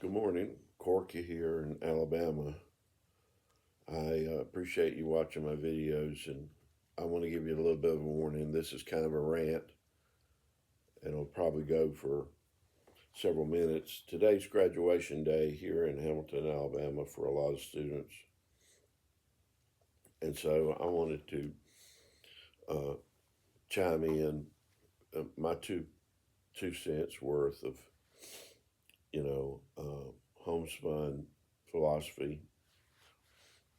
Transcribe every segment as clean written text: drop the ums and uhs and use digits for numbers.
Good morning. Corky here in Alabama. I appreciate you watching my videos, and I want to give you a little bit of a warning. This is kind of a rant, and it'll probably go for several minutes. Today's graduation day here in Hamilton, Alabama, for a lot of students, and so I wanted to uh, chime in my two cents worth of homespun philosophy,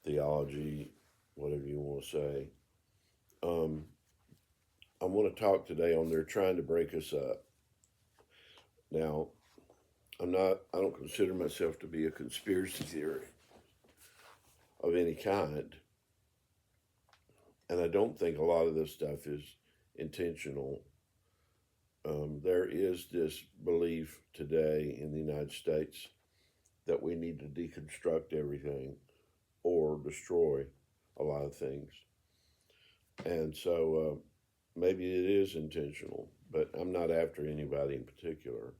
theology, whatever you want to say. Um, I want to talk today on they're trying to break us up. Now, I don't consider myself to be a conspiracy theory of any kind. And I don't think a lot of this stuff is intentional. There is this belief today in the United States that we need to deconstruct everything or destroy a lot of things. And so maybe it is intentional, but I'm not after anybody in particular.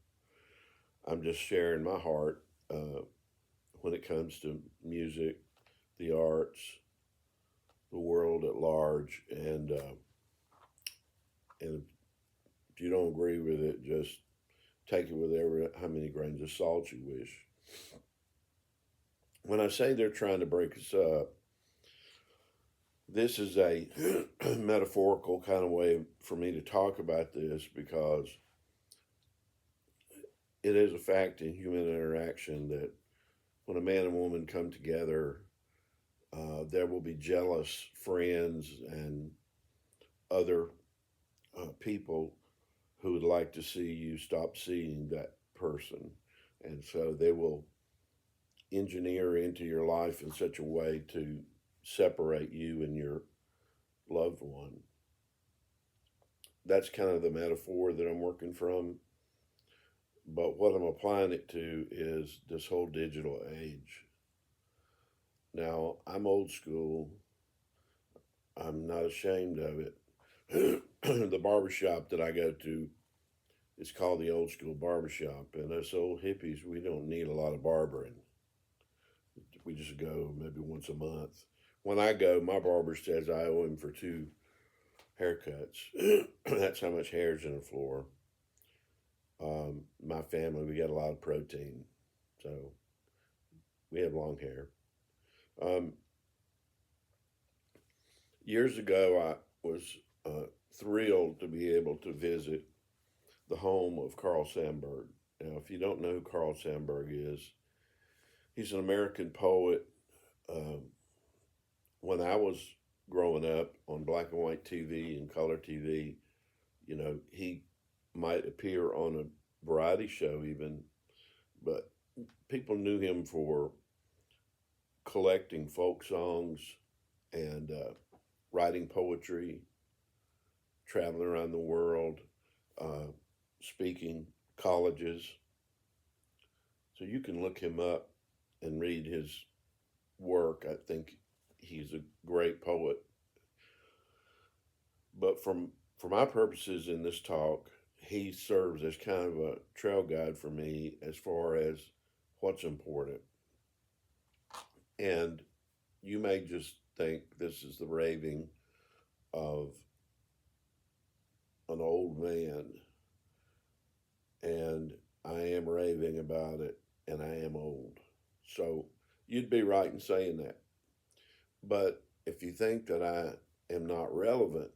I'm just sharing my heart when it comes to music, the arts, the world at large, and if you don't agree with it, just take it with how many grains of salt you wish. When I say they're trying to break us up, this is a metaphorical kind of way for me to talk about this because it is a fact in human interaction that when a man and woman come together, there will be jealous friends and other people who would like to see you stop seeing that person. And so they will engineer into your life in such a way to separate you and your loved one. That's kind of the metaphor that I'm working from. But what I'm applying it to is this whole digital age. Now, I'm old school. I'm not ashamed of it. The barbershop that I go to is called the old school barbershop. And us old hippies, we don't need a lot of barbering. We just go maybe once a month. When I go, my barber says I owe him for two haircuts. That's how much hair's in the floor. My family, we got a lot of protein, so we have long hair. Um, Years ago, I was thrilled to be able to visit the home of Carl Sandburg. Now, if you don't know who Carl Sandburg is, he's an American poet. Um, when I was growing up on black and white TV and color TV, he might appear on a variety show even, but people knew him for collecting folk songs and writing poetry, traveling around the world, uh, speaking colleges. So you can look him up and read his work. I think he's a great poet. But for my purposes in this talk, he serves as kind of a trail guide for me as far as what's important. And you may just think this is the raving of an old man, and I am raving about it, and I am old. So you'd be right in saying that. But if you think that I am not relevant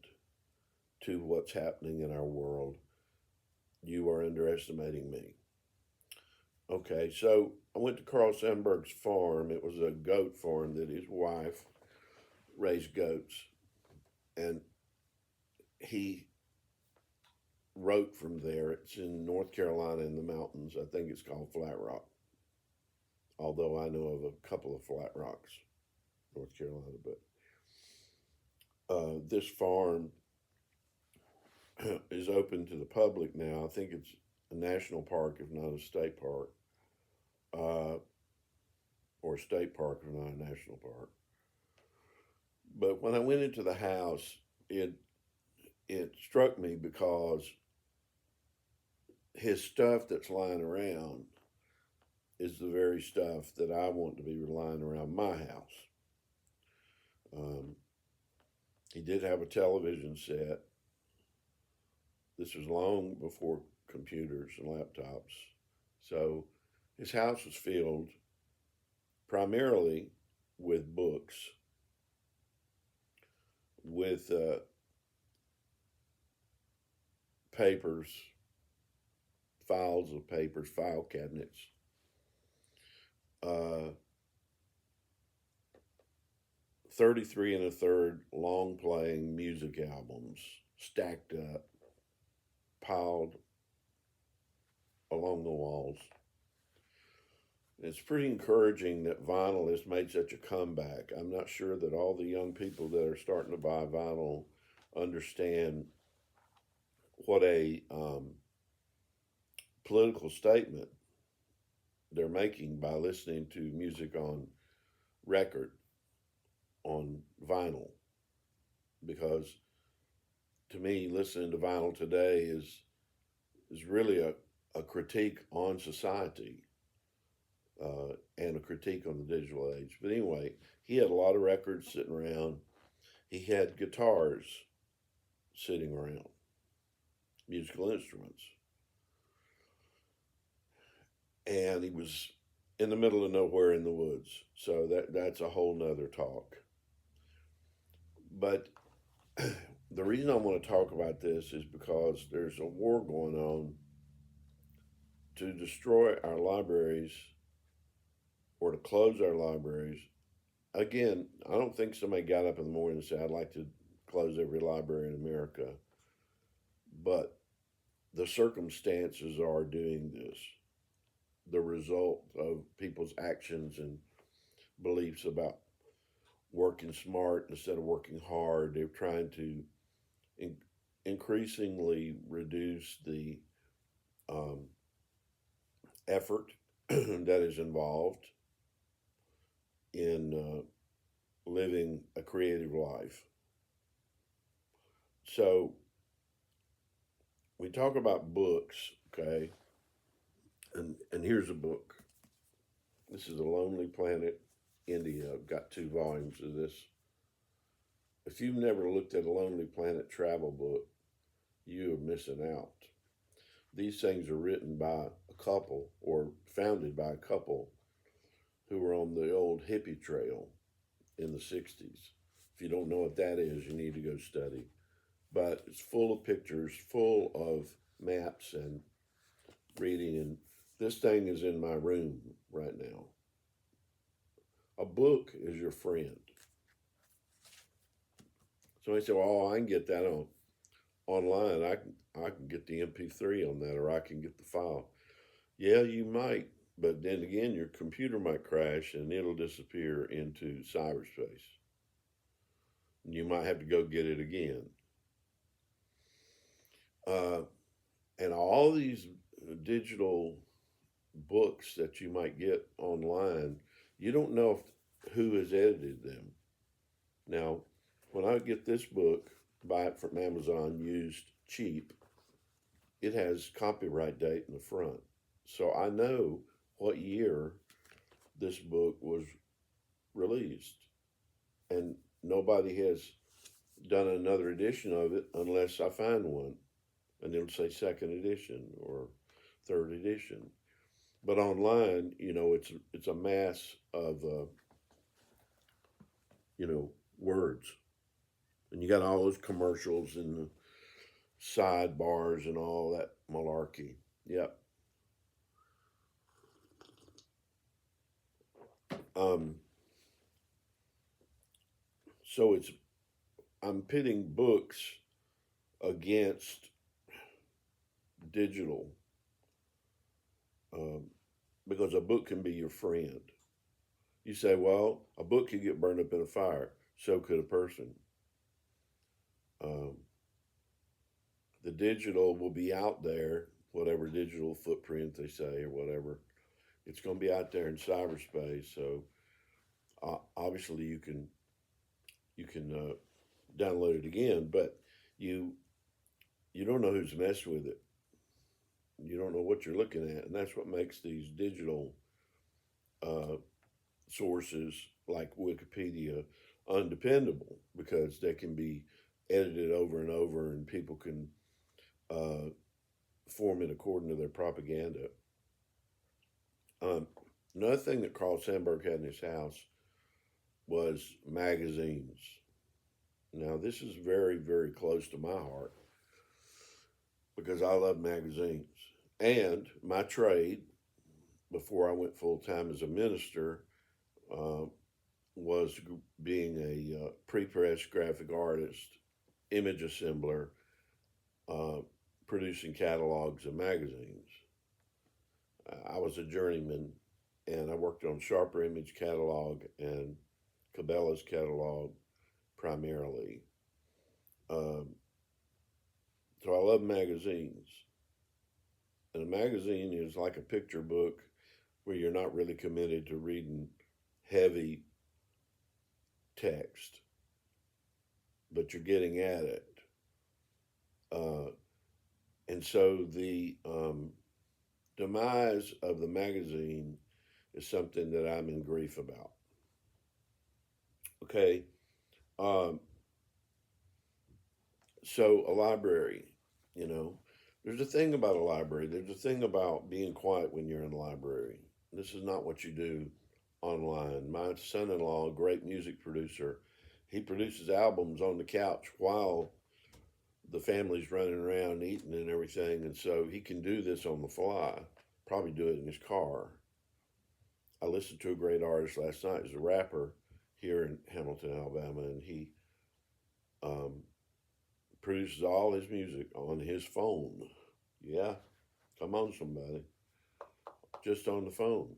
to what's happening in our world, you are underestimating me. Okay, so I went to Carl Sandburg's farm. It was a goat farm that his wife raised goats. And he wrote from there. It's in North Carolina in the mountains. I think it's called Flat Rock, although I know of a couple of flat rocks, North Carolina. But this farm is open to the public now. I think it's a national park, if not a state park, or a state park, if not a national park. But when I went into the house, it struck me because his stuff that's lying around is the very stuff that I want to be relying around my house. He did have a television set. This was long before computers and laptops. So his house was filled primarily with books, with papers, files of papers, file cabinets. 33 and a third long playing music albums stacked up, piled along the walls. It's pretty encouraging that vinyl has made such a comeback. I'm not sure that all the young people that are starting to buy vinyl understand what a political statement they're making by listening to music on record, on vinyl. Because to me, listening to vinyl today is really a critique on society. And a critique on the digital age. But anyway, he had a lot of records sitting around. He had guitars sitting around, musical instruments. And he was in the middle of nowhere in the woods. So that's a whole nother talk. But the reason I want to talk about this is because there's a war going on to destroy our libraries or to close our libraries. Again, I don't think somebody got up in the morning and said, I'd like to close every library in America. But the circumstances are doing this. The result of people's actions and beliefs about working smart instead of working hard. They're trying to increasingly reduce the effort that is involved in living a creative life. So we talk about books, okay? And here's a book. This is A Lonely Planet, India. I've got 2 volumes of this. If you've never looked at a Lonely Planet travel book, you are missing out. These things are written by a couple or founded by a couple who were on the old hippie trail in the 60s. If you don't know what that is, you need to go study. But it's full of pictures, full of maps and reading. And this thing is in my room right now. A book is your friend. Somebody said, well, I can get that online. I can get the MP3 on that, or I can get the file. Yeah, you might. But then again, your computer might crash and it'll disappear into cyberspace. And you might have to go get it again. And all these digital books that you might get online, you don't know who has edited them. Now, when I get this book, buy it from Amazon used cheap, it has copyright date in the front. So I know what year this book was released. And nobody has done another edition of it unless I find one. And it'll say 2nd edition or 3rd edition. But online, it's a mass of, words. And you got all those commercials and the sidebars and all that malarkey. Yep. So I'm pitting books against digital, because a book can be your friend. You say, well, a book could get burned up in a fire. So could a person. The digital will be out there, whatever digital footprint they say or whatever. It's going to be out there in cyberspace. So obviously you can download it again, but you don't know who's messed with it. You don't know what you're looking at, and that's what makes these digital uh, sources like Wikipedia undependable because they can be edited over and over and people can uh, form it according to their propaganda. Um, Another thing that Carl Sandburg had in his house was magazines. Now, this is very, very close to my heart because I love magazines. And my trade, before I went full time as a minister, uh, was being a pre press graphic artist, image assembler, uh, producing catalogs of magazines. I was a journeyman and I worked on Sharper Image catalog and Cabela's catalog primarily. Um, so I love magazines. And a magazine is like a picture book where you're not really committed to reading heavy text, but you're getting at it. Uh, and so the demise of the magazine is something that I'm in grief about. Okay. Um, so a library, you know, there's a thing about a library. There's a thing about being quiet when you're in a library. This is not what you do online. My son-in-law, a great music producer, he produces albums on the couch while the family's running around eating and everything, and so he can do this on the fly. Probably do it in his car. I listened to a great artist last night. He's a rapper here in Hamilton, Alabama, and he um, produces all his music on his phone. Yeah, come on, somebody, just on the phone.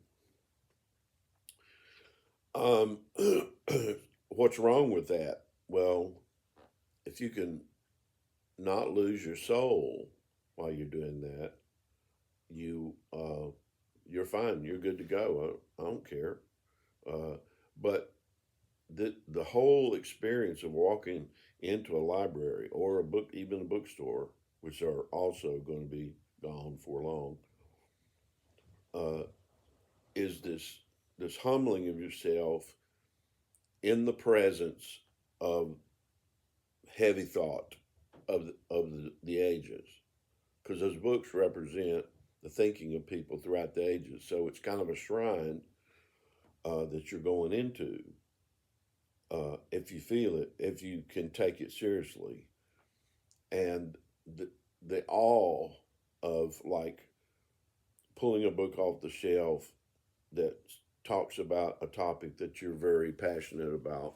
Um, what's wrong with that? Well, if you can not lose your soul while you're doing that, you're fine. You're good to go. I don't care. Uh, but the whole experience of walking into a library or a book, even a bookstore, which are also going to be gone for long, uh, is this humbling of yourself in the presence of heavy thought of the ages, because those books represent the thinking of people throughout the ages. So it's kind of a shrine that you're going into. If you feel it, if you can take it seriously, and the awe of like pulling a book off the shelf that talks about a topic that you're very passionate about,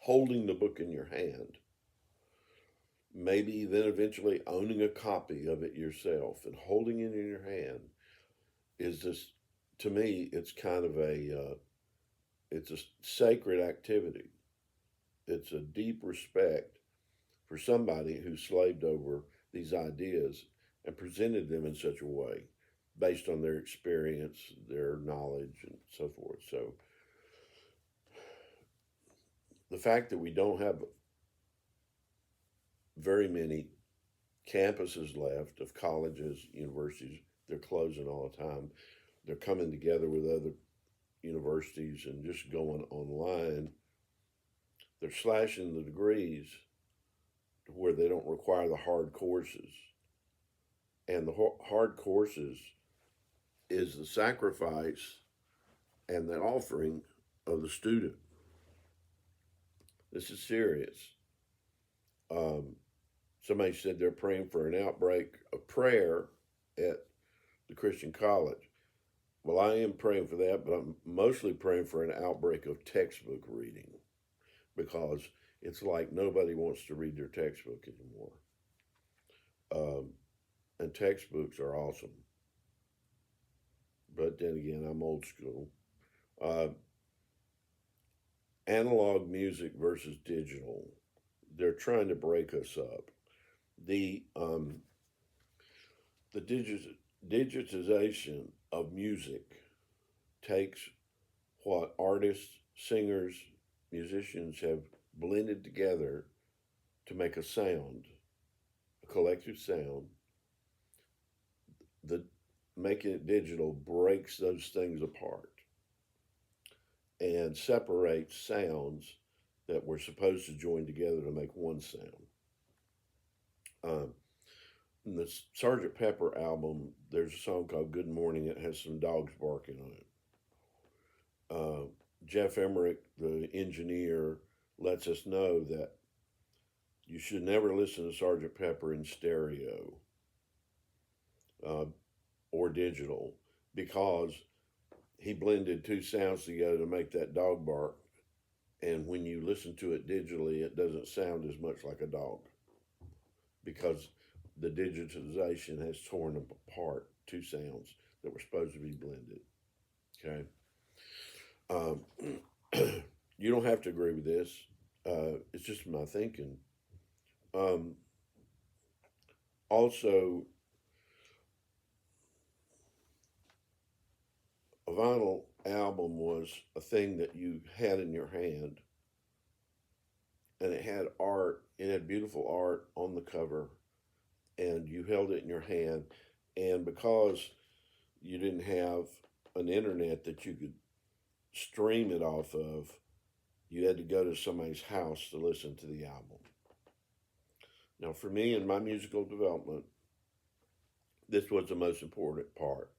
holding the book in your hand, maybe then eventually owning a copy of it yourself and holding it in your hand is just, to me, it's kind of it's a sacred activity. It's a deep respect for somebody who slaved over these ideas and presented them in such a way based on their experience, their knowledge, and so forth. So the fact that we don't have very many campuses left of colleges, universities, they're closing all the time. They're coming together with other universities and just going online. They're slashing the degrees to where they don't require the hard courses. And the hard courses is the sacrifice and the offering of the student. This is serious. Um, Somebody said they're praying for an outbreak of prayer at the Christian college. Well, I am praying for that, but I'm mostly praying for an outbreak of textbook reading because it's like nobody wants to read their textbook anymore. And textbooks are awesome. But then again, I'm old school. Uh, Analog music versus digital. They're trying to break us up. The um, the digitization of music takes what artists, singers, musicians have blended together to make a sound, a collective sound. The making it digital breaks those things apart and separates sounds that were supposed to join together to make one sound. Um, in the Sergeant Pepper album, there's a song called Good Morning. It has some dogs barking on it. Uh, Jeff Emmerich, the engineer, lets us know that you should never listen to Sergeant Pepper in stereo uh, or digital because he blended two sounds together to make that dog bark. And when you listen to it digitally, it doesn't sound as much like a dog because the digitization has torn apart two sounds that were supposed to be blended. Okay. Um, you don't have to agree with this. It's just my thinking. Um, Also, a vinyl album was a thing that you had in your hand, and it had art. It had beautiful art on the cover, and you held it in your hand. And because you didn't have an internet that you could stream it off of, you had to go to somebody's house to listen to the album. Now, for me in my musical development, this was the most important part.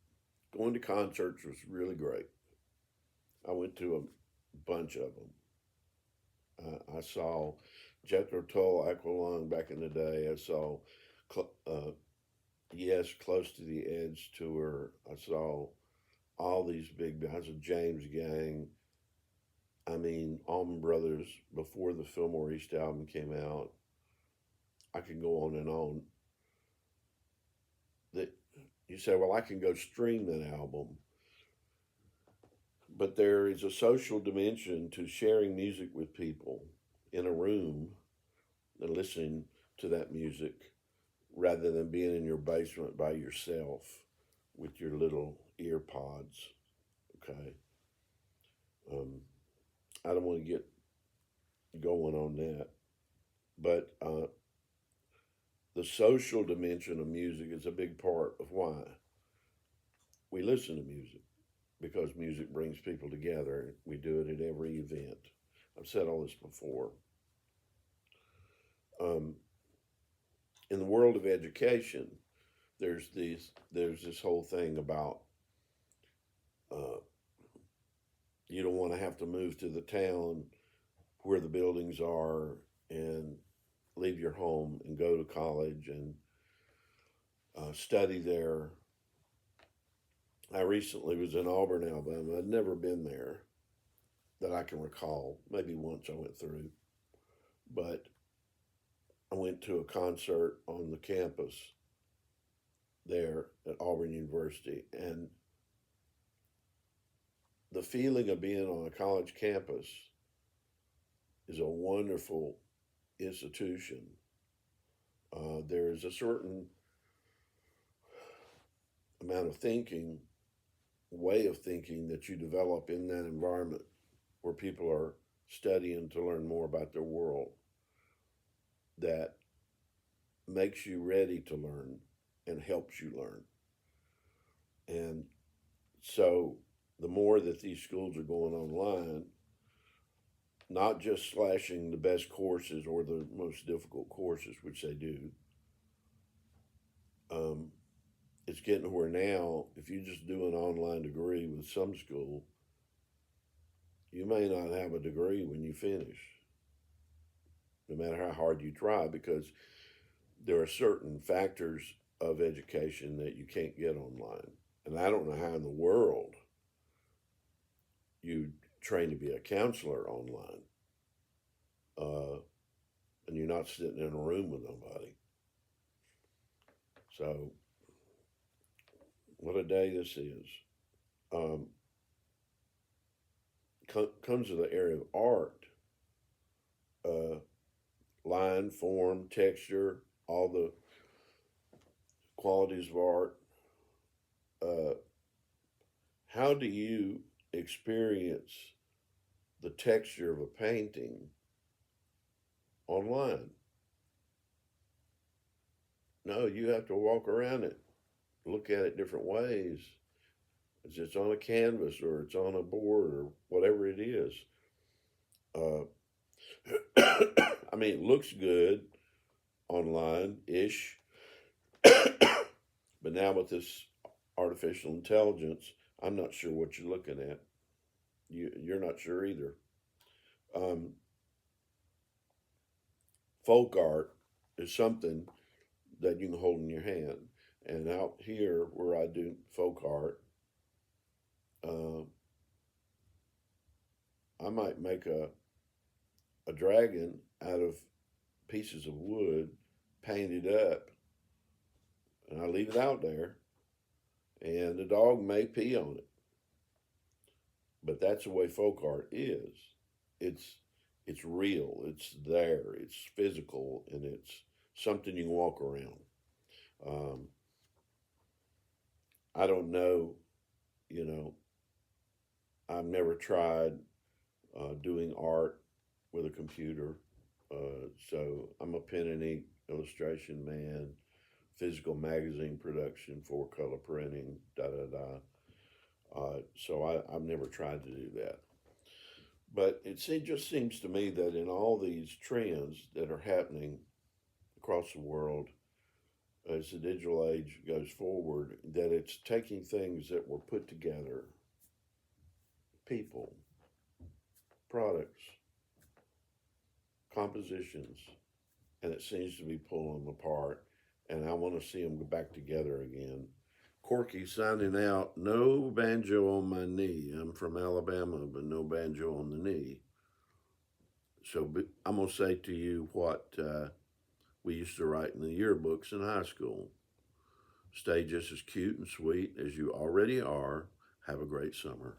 Going to concerts was really great. I went to a bunch of them. I saw Jethro Tull, Aqualung back in the day. I saw, uh, yes, Close to the Edge tour. I saw all these big bands, of James Gang. I mean, Allman Brothers before the Fillmore East album came out. I can go on and on. That you say, well, I can go stream that album, but there is a social dimension to sharing music with people in a room and listening to that music rather than being in your basement by yourself with your little ear pods. Okay. Um, I don't want to get going on that, but the social dimension of music is a big part of why we listen to music because music brings people together. We do it at every event. I've said all this before. Um, in the world of education, there's this whole thing about uh, you don't want to have to move to the town where the buildings are and leave your home and go to college and study there. I recently was in Auburn, Alabama. I'd never been there that I can recall. Maybe once I went through, but I went to a concert on the campus there at Auburn University, and the feeling of being on a college campus is a wonderful institution. There is a certain amount of thinking, way of thinking that you develop in that environment where people are studying to learn more about their world that makes you ready to learn and helps you learn. And so the more that these schools are going online, not just slashing the best courses or the most difficult courses, which they do, um, it's getting to where now, if you just do an online degree with some school, you may not have a degree when you finish, no matter how hard you try, because there are certain factors of education that you can't get online. And I don't know how in the world you train to be a counselor online and you're not sitting in a room with nobody. So, what a day this is. Um, Comes to the area of art, uh, line, form, texture, all the qualities of art. Uh, how do you experience the texture of a painting online? No, you have to walk around it. look at it different ways. It's on a canvas or it's on a board or whatever it is. Uh, I mean, it looks good online ish, but now with this artificial intelligence, I'm not sure what you're looking at. You're not sure either. Um, Folk art is something that you can hold in your hand. And out here where I do folk art, uh, I might make a dragon out of pieces of wood, painted up, and I leave it out there, and the dog may pee on it. But that's the way folk art is. It's it's real. It's there. It's physical, and it's something you can walk around. Um, I don't know. You know, I've never tried doing art with a computer. So I'm a pen and ink illustration man, physical magazine production, four color printing, da da da. I've never tried to do that. But just seems to me that in all these trends that are happening across the world as the digital age goes forward, that it's taking things that were put together, people, products, compositions, and it seems to be pulling them apart. And I want to see them go back together again. Corky signing out. No banjo on my knee. I'm from Alabama, but no banjo on the knee. So I'm going to say to you what we used to write in the yearbooks in high school. Stay just as cute and sweet as you already are. Have a great summer.